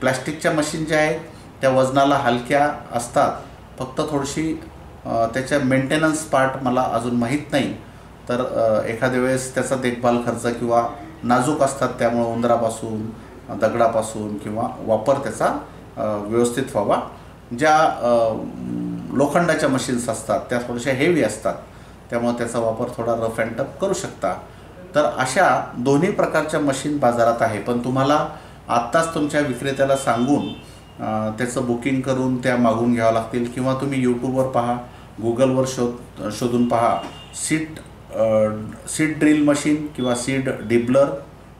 प्लॅस्टिकच्या मशीन ज्या आहेत त्या वजनाला हलक्या असतात, फक्त थोडीशी त्याच्या मेंटेनन्स पार्ट मला अजून माहीत नाही, तर एखाद्या वेळेस त्याचा देखभाल खर्च किंवा नाजूक असतात, त्यामुळे उंदरापासून दगडापासून किंवा वापर त्याचा व्यवस्थित व्हावा. ज्या लोखंडाच्या मशीन्स असतात त्या थोड्याशा हेवी असतात, त्यामुळे त्याचा वापर थोडा रफ अँड टफ करू शकता. तर अशा दोन्ही प्रकारच्या मशीन बाजारात आहे. पण तुम्हाला आत्ताच तुमच्या विक्रेत्याला सांगून त्याचं बुकिंग करून त्या मागून घ्यावं लागतील किंवा तुम्ही यूट्यूबवर पहा, गुगलवर शोधून पहा. सीड ड्रिल मशीन किंवा seed dibbler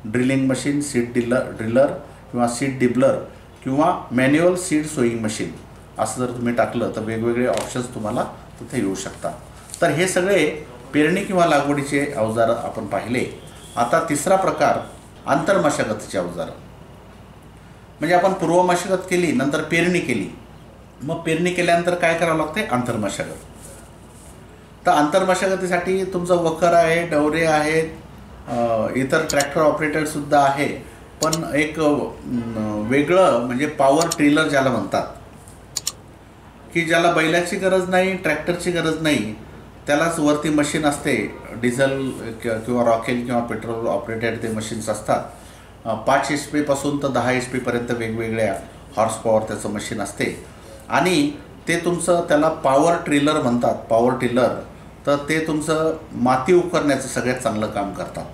drilling machine, seed driller किंवा सीड डिबलर किंवा मॅन्युअल सीड सोईंग मशीन असं जर तुम्ही टाकलं तर वेगवेगळे ऑप्शन्स तुम्हाला तिथे येऊ शकतात. तर हे सगळे पेरणी किंवा लागवडीचे अवजार आपण पाहिले. आता तिसरा प्रकार आंतरमशागतीचे अवजार. म्हणजे आपण पूर्व मशागत केली, नंतर पेरणी केली, मग पेरणी केल्यानंतर काय करावं लागते? आंतरमशागत. तर आंतरमशागतीसाठी तुमचं वखर आहे, डवरे आहेत, इतर ट्रॅक्टर ऑपरेटरसुद्धा आहे. पण एक वेगळं म्हणजे पॉवर टिलर ज्याला म्हणतात, की ज्याला बैलाची गरज नाही, ट्रॅक्टरची गरज नाही, त्यालाच वरती मशीन असते. डिझेल किंवा रॉकेल किंवा पेट्रोल ऑपरेटेड ते मशीन्स असतात. 5 HP पासून तर 10 HP पर्यंत वेगवेगळ्या हॉर्स पॉवर त्याचं मशीन असते. आणि ते तुमचं त्याला पॉवर ट्रिलर म्हणतात, पॉवर टिलर. तर ते तुमचं माती उकरण्याचं सगळ्यात चांगलं काम करतात.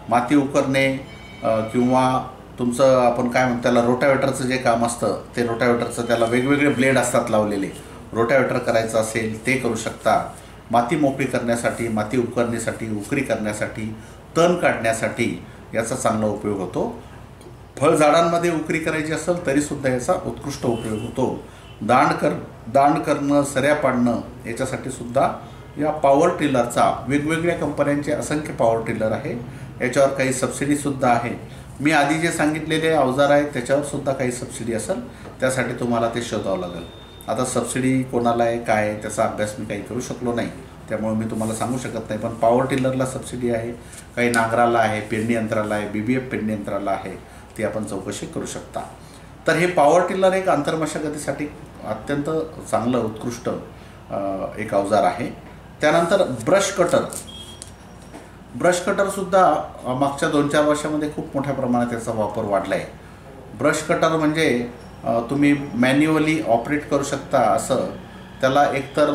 माती उकरणे किंवा तुमचं आपण काय म्हणतो त्याला रोटावेटरचं जे काम असतं, ते रोटावेटरचं त्याला वेगवेगळे ब्लेड असतात लावलेले. रोटावेटर करायचं असेल ते करू शकता. माती मोकळी करण्यासाठी, माती उकरण्यासाठी, उकरी करण्यासाठी, तण काढण्यासाठी याचा चांगला उपयोग होतो. फळझाडांमध्ये उकरी करायची असेल तरीसुद्धा याचा उत्कृष्ट उपयोग होतो. दांड करणं, सऱ्या पाडणं याच्यासाठी सुद्धा या पॉवर टिलरचा वेगवेगळ्या कंपन्यांचे असंख्य पॉवर टिलर आहे. याच्यावर काही सबसिडीसुद्धा आहे. मी आधी जे सांगितलेले अवजार आहेत त्याच्यावर सुद्धा काही सबसिडी असेल, त्यासाठी तुम्हाला ते शोधावं लागेल. आता सबसिडी कोणाला आहे काय त्याचा अभ्यास मी काही करू शकलो नाही, त्यामुळे मी तुम्हाला सांगू शकत नाही. पण पॉवर टिलरला सबसिडी आहे, काही नांगराला आहे, पेरणी यंत्राला आहे, BBF पेरणी यंत्राला आहे, ती आपण चौकशी करू शकता. तर हे पॉवर टिलर एक आंतरमशागतीसाठी अत्यंत चांगलं उत्कृष्ट एक अवजार आहे. त्यानंतर ब्रश कटरसुद्धा मागच्या 2-4 वर्षामध्ये खूप मोठ्या प्रमाणात त्याचा वापर वाढला आहे. ब्रश कटर म्हणजे तुम्ही मॅन्युअली ऑपरेट करू शकता असं. त्याला एकतर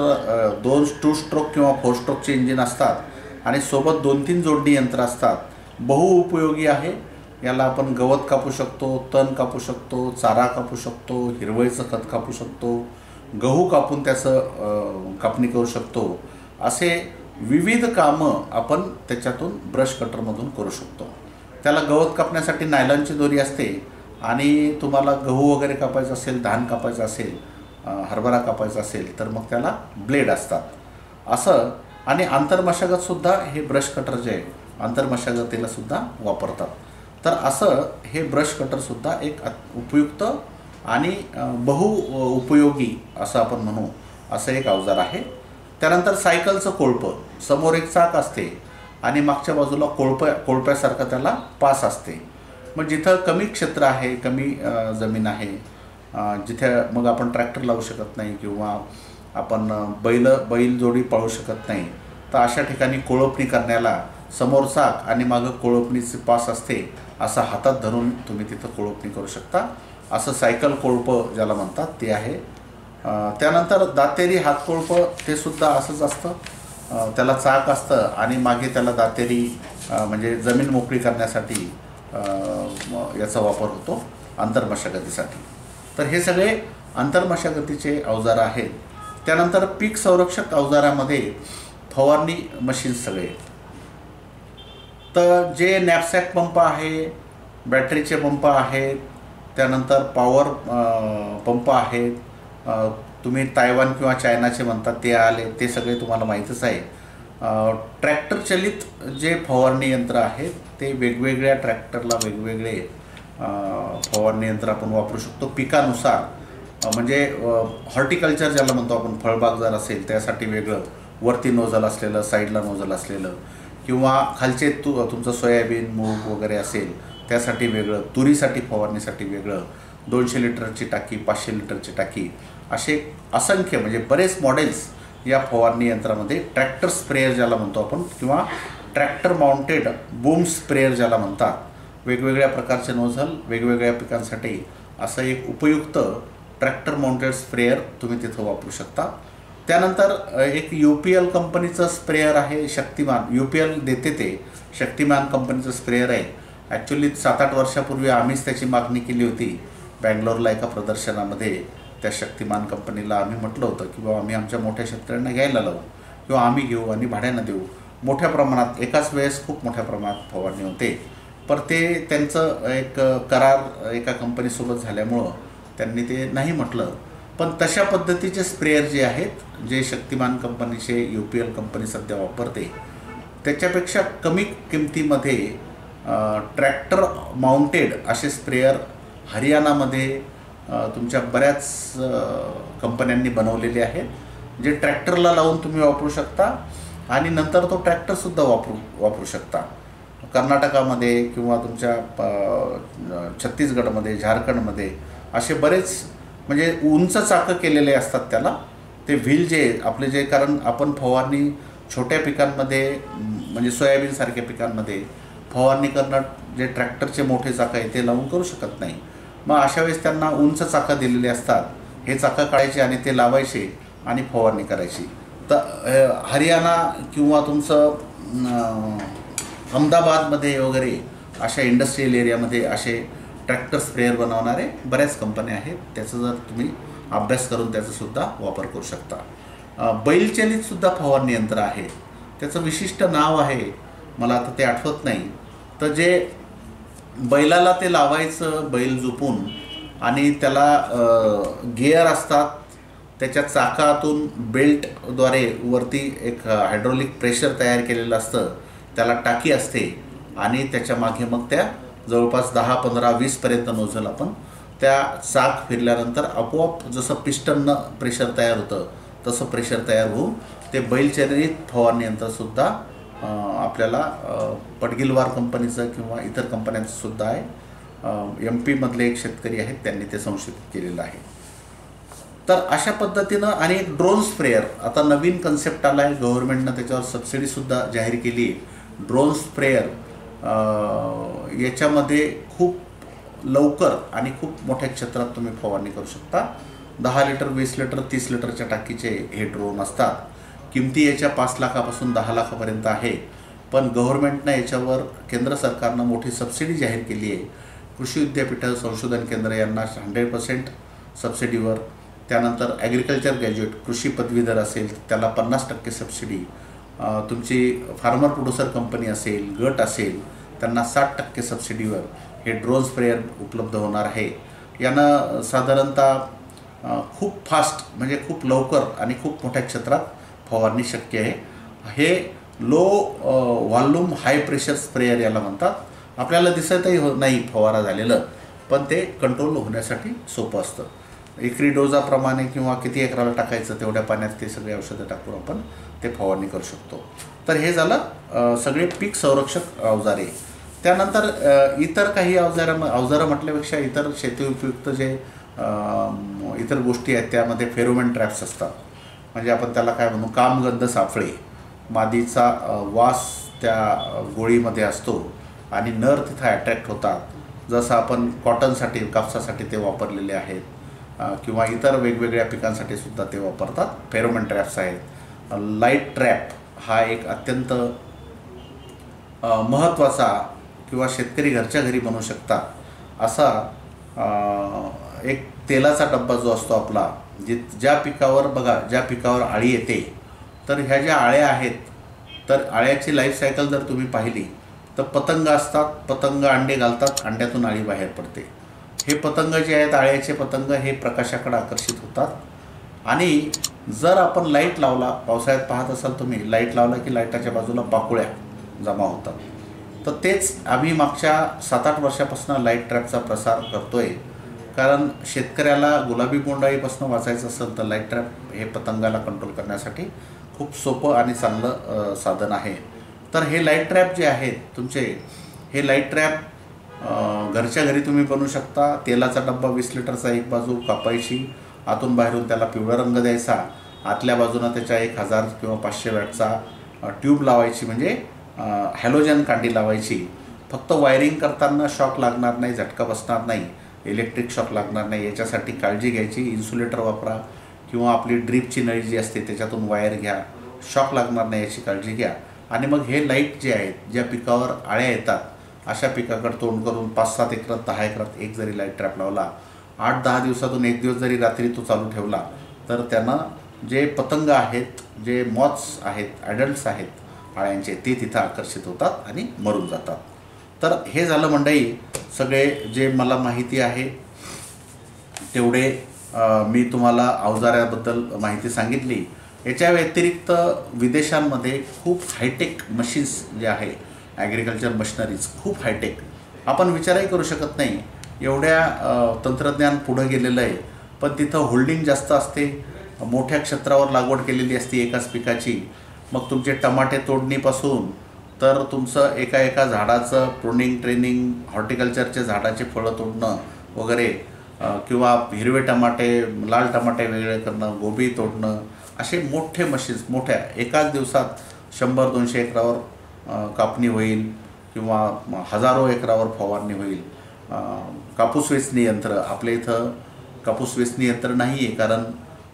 2 स्ट्रोक किंवा 4 स्ट्रोकचे इंजिन असतात आणि सोबत 2-3 जोडणी यंत्र असतात. बहुउपयोगी आहे. याला आपण गवत कापू शकतो, तण कापू शकतो, चारा कापू शकतो, हिरवळीचं खत कापू शकतो, गहू कापून त्याचं कापणी करू शकतो. असे विविध कामं आपण त्याच्यातून ब्रश कटरमधून करू शकतो. त्याला गवत कापण्यासाठी नायलॉनची दोरी असते आणि तुम्हाला गहू वगैरे कापायचं असेल, धान कापायचं असेल, हरभरा कापायचा असेल तर मग त्याला ब्लेड असतात असं. आणि आंतरमशागतसुद्धा हे ब्रश कटर जे आहे आंतरमशागतीलासुद्धा वापरतात. तर असं हे ब्रश कटरसुद्धा एक उपयुक्त आणि उपयोगी असं आपण म्हणू असं एक अवजार आहे. त्यानंतर सायकलचं कोळपं. समोर एक चाक असते आणि मागच्या बाजूला कोळप्यासारखं त्याला पास असते. मग जिथं कमी क्षेत्र आहे, कमी जमीन आहे, जिथे मग आपण ट्रॅक्टर लावू शकत नाही किंवा आपण बैल जोडी पळवू शकत नाही, तर अशा ठिकाणी कोळपणी करण्याला समोर चाक आणि मागं कोळपणीचे पास असते. असं हातात धरून तुम्ही तिथं कोळपणी करू शकता. असं सायकल कोळपं ज्याला म्हणतात ते आहे. त्यानंतर दातेरी हात कोळपं ते सुद्धा असंच असतं. त्याला चाक असतं आणि मागे त्याला दातेरी म्हणजे जमीन मोकळी करण्यासाठी याचा वापर होतो आंतरमशागतीसाठी. तर हे सगळे आंतरमशागतीचे अवजार आहेत. त्यानंतर पीक संरक्षक अवजारामध्ये फवारणी मशीन्स सगळे. तर जे नॅपसॅक पंप आहे, बॅटरीचे पंप आहेत, त्यानंतर पॉवर पंप आहेत. तुम्ही तायवान किंवा चायनाचे म्हणतात ते आले, ते सगळे तुम्हाला माहीतच आहे. ट्रॅक्टर चलित जे फवारणी यंत्र आहेत ते वेगवेगळ्या ट्रॅक्टरला वेगवेगळे फवारणी यंत्र आपण वापरू शकतो पिकानुसार. म्हणजे हॉर्टिकल्चर ज्याला म्हणतो आपण, फळबाग जर असेल त्यासाठी वेगळं, वरती नोझल असलेलं, साईडला नोझल असलेलं, किंवा खालचे तुमचं सोयाबीन मूग वगैरे असेल त्यासाठी वेगळं, तुरीसाठी फवारणीसाठी वेगळं, 200 लिटरची टाकी, 500 लिटरची टाकी, असे असंख्य म्हणजे बरेच मॉडेल्स या फवारणी यंत्रामध्ये. ट्रॅक्टर स्प्रेयर ज्याला म्हणतो आपण किंवा ट्रॅक्टर माउंटेड बूम स्प्रेयर ज्याला म्हणतात, वेगवेगळ्या प्रकारचे नोझल वेगवेगळ्या पिकांसाठी असं एक उपयुक्त ट्रॅक्टर माउंटेड स्प्रेयर तुम्ही तिथं वापरू शकता. त्यानंतर एक UPL कंपनीचं स्प्रेयर आहे शक्तिमान. UPL देते ते शक्तिमान कंपनीचं स्प्रेयर आहे. ॲक्च्युली 7-8 वर्षापूर्वी आम्हीच त्याची मागणी केली होती बँगलोरला एका प्रदर्शनामध्ये. त्या शक्तिमान कंपनीला आम्ही म्हटलं होतं की बाबा आम्ही आमच्या मोठ्या शेतकऱ्यांना घ्यायला लावू किंवा आम्ही घेऊ आणि भाड्यानं देऊ. मोठ्या प्रमाणात एकाच वेळेस खूप मोठ्या प्रमाणात फवारणी होते. पण ते त्यांचं एक करार एका कंपनीसोबत झाल्यामुळं त्यांनी ते नाही म्हटलं. पण तशा पद्धतीचे स्प्रेयर जे आहेत जे शक्तिमान कंपनीचे UPL कंपनी सध्या वापरते, त्याच्यापेक्षा कमी किमतीमध्ये ट्रॅक्टर माउंटेड असे स्प्रेयर हरियाणामध्ये तुमच्या बऱ्याच कंपन्यांनी बनवलेले आहेत, जे ट्रॅक्टरला लावून तुम्ही वापरू शकता आणि नंतर तो ट्रॅक्टरसुद्धा वापरू शकता. कर्नाटकामध्ये किंवा तुमच्या छत्तीसगडमध्ये, झारखंडमध्ये असे बरेच म्हणजे उंच चाकं केलेले असतात त्याला. ते व्हील जे आपले जे, कारण आपण फवारणी छोट्या पिकांमध्ये म्हणजे सोयाबीनसारख्या पिकांमध्ये फवारणी करणं जे ट्रॅक्टरचे मोठे चाकं आहे ते लावून करू शकत नाही. मग अशा वेळेस त्यांना उंच चाकं दिलेले असतात. हे चाकं काढायचे आणि ते लावायचे आणि फवारणी करायची. तर हरियाणा किंवा तुमचं अहमदाबादमध्ये वगैरे अशा इंडस्ट्रियल एरियामध्ये असे ट्रॅक्टर स्प्रेअर बनवणारे बऱ्याच कंपन्या आहेत. त्याचा जर तुम्ही अभ्यास करून त्याचासुद्धा वापर करू शकता. बैलचलितसुद्धा फवारणी यंत्र आहे. त्याचं विशिष्ट नाव आहे, मला आता ते आठवत नाही. तर जे बैलाला ते लावायचं, बैल झोपून, आणि त्याला गिअर असतात, त्याच्या चाकातून बेल्टद्वारे वरती एक हायड्रोलिक प्रेशर तयार केलेलं असतं, त्याला टाकी असते आणि त्याच्या मागे मग त्या जवळपास 10, 15, 20पर्यंत नोझल आपण त्या चाक फिरल्यानंतर आपोआप जसं पिस्टननं प्रेशर तयार होतं तसं प्रेशर तयार होऊन ते बैलचलित फवारणी यंत्रसुद्धा आपल्याला पडगिलवार कंपनीचं किंवा इतर कंपन्यांचं सुद्धा आहे. MP मधले एक शेतकरी आहेत, त्यांनी ते संशोधित केलेलं आहे. तर अशा पद्धतीनं, आणि एक ड्रोन स्प्रेअर आता नवीन कन्सेप्ट आला आहे. गव्हर्नमेंटनं त्याच्यावर सबसिडीसुद्धा जाहीर केली आहे. ड्रोन स्प्रेअर याच्यामध्ये खूप लवकर आणि खूप मोठ्या क्षेत्रात तुम्ही फवारणी करू शकता. 10 लिटर, 20 लिटर, 30 लिटरच्या टाकीचे हे ड्रोन असतात. किमती याच्या 5 लाखापासून 10 लाखापर्यंत आहे. पण गव्हर्नमेंटनं याच्यावर, केंद्र सरकारनं मोठी सबसिडी जाहीर केली आहे. कृषी विद्यापीठं, संशोधन केंद्र यांना 100% सबसिडीवर, त्यानंतर ॲग्रिकल्चर ग्रॅज्युएट, कृषी पदवीधर असेल त्याला 50% सबसिडी, तुमची फार्मर प्रोड्युसर कंपनी असेल, गट असेल, त्यांना 60% सबसिडीवर हे ड्रोन स्प्रेअर उपलब्ध होणार आहे. यानं साधारणतः खूप फास्ट म्हणजे खूप लवकर आणि खूप मोठ्या क्षेत्रात फवारणी शक्य आहे. हे low volume high pressure sprayer याला म्हणतात. आपल्याला दिसतही नाही फवारा झालेलं, पण ते कंट्रोल होण्यासाठी सोपं असतं. एकरी डोजाप्रमाणे किंवा किती एकराला टाकायचं तेवढ्या पाण्यात ते सगळे औषधं टाकून आपण ते फवारणी करू शकतो. तर हे झालं सगळे पीक संरक्षक अवजारे. त्यानंतर इतर काही अवजारं म्हटल्यापेक्षा इतर शेती उपयुक्त जे इतर गोष्टी आहेत त्यामध्ये फेरोमेन ट्रॅप्स असतात. म्हणजे आपण त्याला काय म्हणू, कामगंध सापळे. मादीचा वास त्या गोळीमध्ये असतो आणि नर तिथं अट्रॅक्ट होतात. जसं आपण कॉटनसाठी, कापसासाठी ते वापरलेले आहेत किंवा इतर वेगवेगळ्या पिकांसाठी सुद्धा ते वापरतात. फेरोमेन ट्रॅप्स आहेत. लाईट ट्रॅप हा एक अत्यंत महत्त्वाचा किंवा शेतकरी घरच्या घरी बनवू शकतात असा एक तेलाचा डब्बा जो असतो आपला, ज्या पिकावर बघा, ज्या पिकावर आळी येते, तर ह्या ज्या आळ्या आहेत, तर आळ्याची लाईफ सायकल जर तुम्ही पाहिली तर पतंग असतात, पतंग अंडे घालतात, अंड्यातून आळी बाहेर पडते. हे पतंग जे आहेत, आळ्याचे पतंग, हे प्रकाशाकडे आकर्षित होतात. आणि जर आपण लाईट लावला, पावसाळ्यात पाहत असाल तुम्ही, लाईट लावला की लाईटाच्या बाजूला पाकोळ्या जमा होतात. तर तेच आम्ही मागच्या 7-8 वर्षापासून लाईट ट्रॅपचा प्रसार करतोय. कारण शेतकऱ्याला गुलाबी बोंडअळीपासून वाचायचं असेल तर लाईट ट्रॅप हे पतंगाला कंट्रोल करण्यासाठी खूप सोपं आणि चांगलं साधन आहे. तर हे लाईट ट्रॅप जे आहेत तुमचे, हे लाईट ट्रॅप घरच्या घरी तुम्ही बनवू शकता. तेलाचा डब्बा 20 लिटरचा एक बाजू कापायची, आतून बाहेरून त्याला पिवळा रंग द्यायचा, आतल्या बाजूनं त्याच्या 1000 किंवा 500 वॅटचा ट्यूब लावायची, म्हणजे हॅलोजन कांडी लावायची. फक्त वायरिंग करताना शॉक लागणार नाही, झटका बसणार नाही, इलेक्ट्रिक शॉक लागणार नाही, याच्यासाठी काळजी घ्यायची. इन्सुलेटर वापरा किंवा आपली ड्रीपची नळी जी असते त्याच्यातून वायर घ्या, शॉक लागणार नाही याची काळजी घ्या. आणि मग हे लाईट जे आहेत, ज्या पिकावर आळ्या येतात अशा पिकाकडे तोंड करून 5-7 एकरात, 10 एकरात एक जरी लाईट ट्रॅप लावला, 8-10 दिवसातून एक दिवस जरी रात्री तो चालू ठेवला, तर त्यांना जे पतंग आहेत, जे मॉथ्स आहेत, ॲडल्ट्स आहेत आळ्यांचे, ते तिथं आकर्षित होतात आणि मरून जातात. तर हे झालं मंडळी सगळे जे मला माहिती आहे तेवढे मी तुम्हाला अवजाऱ्याबद्दल माहिती सांगितली. याच्या व्यतिरिक्त विदेशांमध्ये खूप हायटेक मशीन्स जे आहे, ॲग्रिकल्चर मशिनरीज खूप हायटेक, आपण विचारही करू शकत नाही एवढ्या तंत्रज्ञान पुढं गेलेलं आहे, पण तिथं होल्डिंग जास्त असते, मोठ्या क्षेत्रावर लागवड केलेली असते एकाच पिकाची. मग तुमचे टमाटे तोडणीपासून तर तुमचं एका एका झाडाचं प्रुनिंग ट्रेनिंग, हॉर्टिकल्चरचे झाडाचे फळं तोडणं वगैरे, किंवा हिरवे टमाटे लाल टमाटे वेगळे करणं, गोबी तोडणं, असे मोठे मशीन्स मोठ्या एकाच दिवसात 100-200 एकरावर कापणी होईल किंवा हजारो एकरावर फवारणी होईल. कापूस वेचणी यंत्र, आपल्या इथं कापूस वेचणी यंत्र नाही आहे, कारण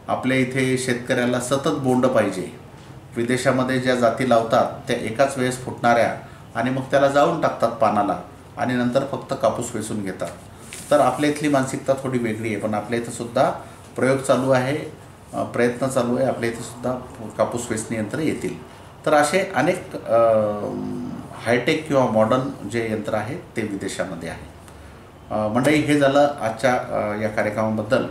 आपल्या इथे शेतकऱ्याला सतत बोंड पाहिजे. विदेशामध्ये ज्या जाती लावतात त्या एकाच वेळेस फुटणाऱ्या आणि मग त्याला जाळून टाकतात पानाला आणि नंतर फक्त कापूस वेचून घेतात. तर आपल्या इथली मानसिकता थोडी वेगळी आहे, पण आपल्या इथं सुद्धा प्रयोग चालू आहे, प्रयत्न चालू आहे. आपल्या इथं सुद्धा कापूस वेचणी यंत्र येतील. तर असे अनेक हायटेक किंवा मॉडर्न जे यंत्र आहे ते विदेशामध्ये आहे. मंडळी, हे झालं आजच्या या कार्यक्रमाबद्दल.